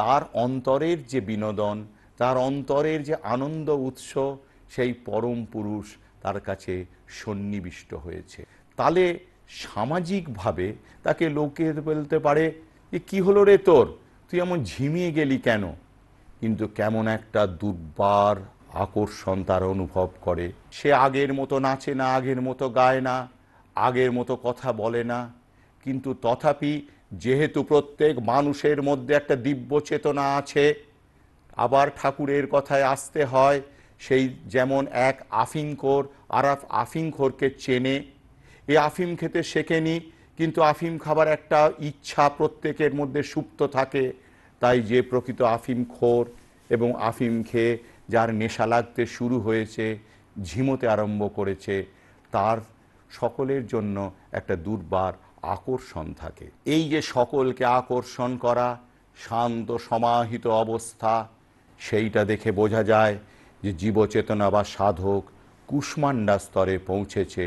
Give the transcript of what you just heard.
তার অন্তরের যে বিনোদন, তার অন্তরের যে আনন্দ উৎস, সেই পরম পুরুষ তার কাছে সন্নিবিষ্ট হয়েছে। তাহলে সামাজিকভাবে তাকে লোকে বলতে পারে যে কি হলো রে তোর, তুই এমন ঝিমিয়ে গেলি কেন, কিন্তু কেমন একটা দুর্বার আকর্ষণ তার অনুভব করে। সে আগের মতো নাচে না, আগের মতো গায় না, আগের মতো কথা বলে না, কিন্তু তথাপি যেহেতু প্রত্যেক মানুষের মধ্যে একটা দিব্য চেতনা আছে, আবার ঠাকুরের কথায় আসতে হয়, সেই যেমন এক আফিমখোর আর আফিমখোরকে চেনে, এই আফিম খেতে শেখেনি, কিন্তু আফিম খাবার একটা ইচ্ছা প্রত্যেকের মধ্যে সুপ্ত থাকে। তাই যে প্রকৃত আফিমখোর এবং আফিম খেয়ে যার নেশা লাগতে শুরু হয়েছে, ঝিমোতে আরম্ভ করেছে, তার সকলের জন্য একটা দুর্বার আকর্ষণ থাকে। এই যে সকলকে আকর্ষণ করা শান্ত সমাহিত অবস্থা, সেইটা দেখে বোঝা যায় যে জীবচেতনা বা সাধক কুষ্মাণ্ডা স্তরে পৌঁছেছে।